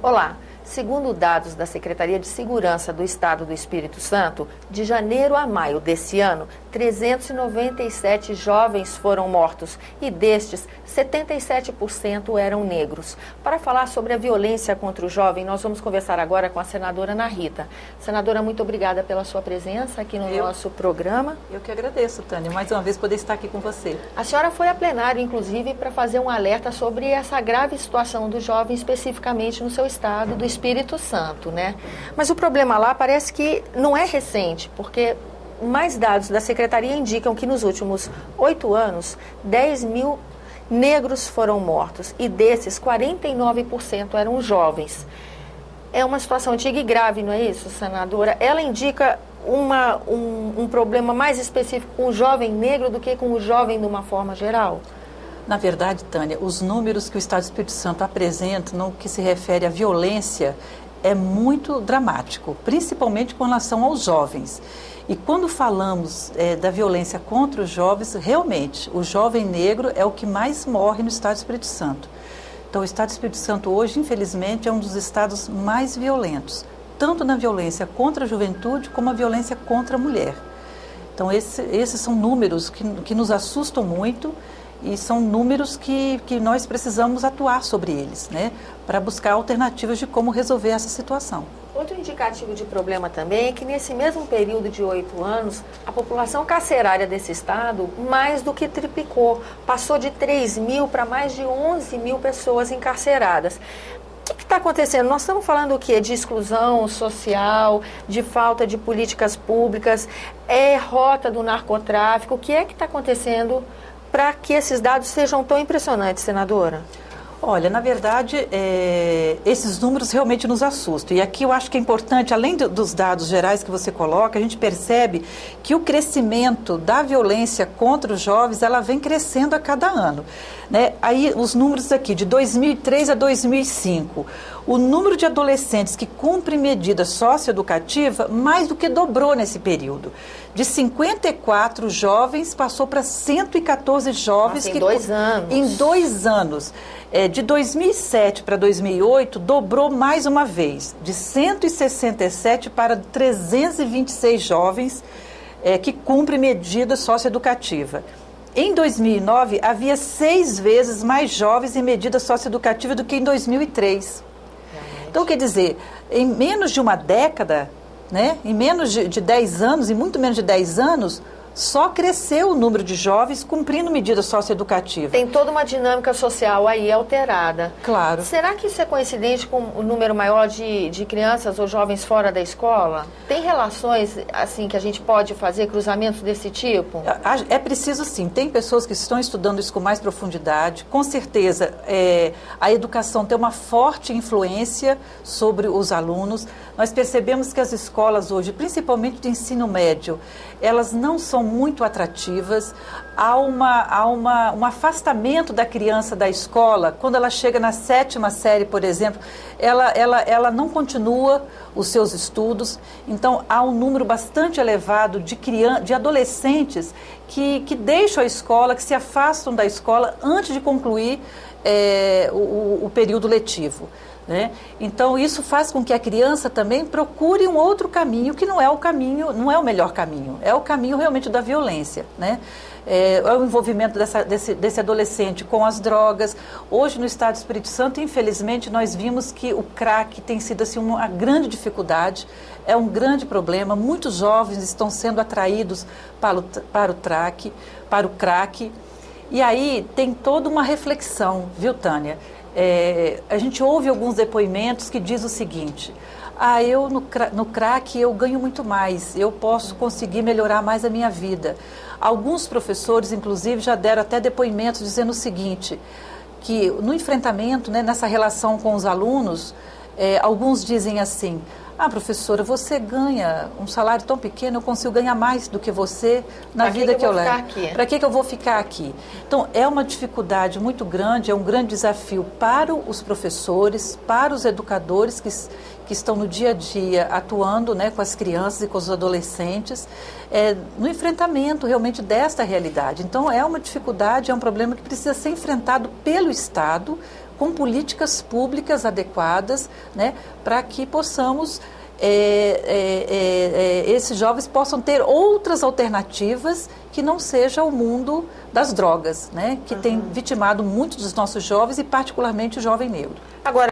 Olá, segundo dados da Secretaria de Segurança do Estado do Espírito Santo, de janeiro a maio desse ano, 397 jovens foram mortos e destes, 77% eram negros. Para falar sobre a violência contra o jovem, nós vamos conversar agora com a senadora Ana Rita. Senadora, muito obrigada pela sua presença aqui no nosso programa. Eu que agradeço, Tânia, mais uma vez poder estar aqui com você. A senhora foi a plenário, inclusive, para fazer um alerta sobre essa grave situação do jovem, especificamente no seu estado do Espírito Santo, né? Mas o problema lá parece que não é recente, porque mais dados da Secretaria indicam que nos últimos 8 anos, 10 mil negros foram mortos e desses, 49% eram jovens. É uma situação antiga e grave, não é isso, senadora? Ela indica um problema mais específico com o jovem negro do que com o jovem de uma forma geral? Na verdade, Tânia, os números que o Estado do Espírito Santo apresenta no que se refere à violência é muito dramático, principalmente com relação aos jovens. E quando falamos da violência contra os jovens, realmente, o jovem negro é o que mais morre no Estado do Espírito Santo. Então, o Estado do Espírito Santo hoje, infelizmente, é um dos estados mais violentos, tanto na violência contra a juventude como a violência contra a mulher. Então, esses são números que nos assustam muito e são números que nós precisamos atuar sobre eles, né, para buscar alternativas de como resolver essa situação. Outro indicativo de problema também é que nesse mesmo período de 8 anos, a população carcerária desse estado mais do que triplicou, passou de 3 mil para mais de 11 mil pessoas encarceradas. O que está acontecendo? Nós estamos falando o quê? De exclusão social, de falta de políticas públicas, rota do narcotráfico. O que é que está acontecendo para que esses dados sejam tão impressionantes, senadora? Olha, na verdade, esses números realmente nos assustam. E aqui eu acho que é importante, além dos dados gerais que você coloca, a gente percebe que o crescimento da violência contra os jovens, ela vem crescendo a cada ano, né? Aí, os números aqui, de 2003 a 2005, o número de adolescentes que cumprem medida socioeducativa mais do que dobrou nesse período. De 54 jovens, passou para 114 jovens. Nossa, em 2 anos. Em 2 anos. De 2007 para 2008, dobrou mais uma vez, de 167 para 326 jovens que cumprem medida socioeducativa. Em 2009, havia 6 vezes mais jovens em medida socioeducativa do que em 2003. Então, quer dizer, em menos de uma década, né, em menos de 10 anos, e muito menos de 10 anos, só cresceu o número de jovens cumprindo medida socioeducativa. Tem toda uma dinâmica social aí alterada. Claro. Será que isso é coincidente com o número maior de crianças ou jovens fora da escola? Tem relações, assim, que a gente pode fazer, cruzamentos desse tipo? É preciso, sim. Tem pessoas que estão estudando isso com mais profundidade. Com certeza, a educação tem uma forte influência sobre os alunos. Nós percebemos que as escolas hoje, principalmente de ensino médio, elas não são muito atrativas. Há um afastamento da criança da escola. Quando ela chega na 7ª série, por exemplo, ela não continua os seus estudos. Então, há um número bastante elevado de adolescentes que deixam a escola, que se afastam da escola antes de concluir o período letivo, né? Então, isso faz com que a criança também procure um outro caminho, que não é o caminho, não é o melhor caminho, é o caminho realmente da violência, né? É o envolvimento desse adolescente com as drogas. Hoje, no Estado do Espírito Santo, infelizmente, nós vimos que o crack tem sido assim, uma grande dificuldade, é um grande problema. Muitos jovens estão sendo atraídos para o crack. E aí tem toda uma reflexão, viu, Tânia? A gente ouve alguns depoimentos que diz o seguinte: eu no crack eu ganho muito mais, eu posso conseguir melhorar mais a minha vida. Alguns professores, inclusive, já deram até depoimentos dizendo o seguinte, que no enfrentamento, né, nessa relação com os alunos, alguns dizem assim: professora, você ganha um salário tão pequeno, eu consigo ganhar mais do que você na vida que eu levo. Para que eu vou ficar aqui? Então, é uma dificuldade muito grande, é um grande desafio para os professores, para os educadores que estão no dia a dia atuando, né, com as crianças e com os adolescentes, no enfrentamento realmente desta realidade. Então, é uma dificuldade, é um problema que precisa ser enfrentado pelo Estado, com políticas públicas adequadas, né, para que possamos, esses jovens possam ter outras alternativas que não seja o mundo das drogas, né, que tem vitimado muitos dos nossos jovens e particularmente o jovem negro. Agora,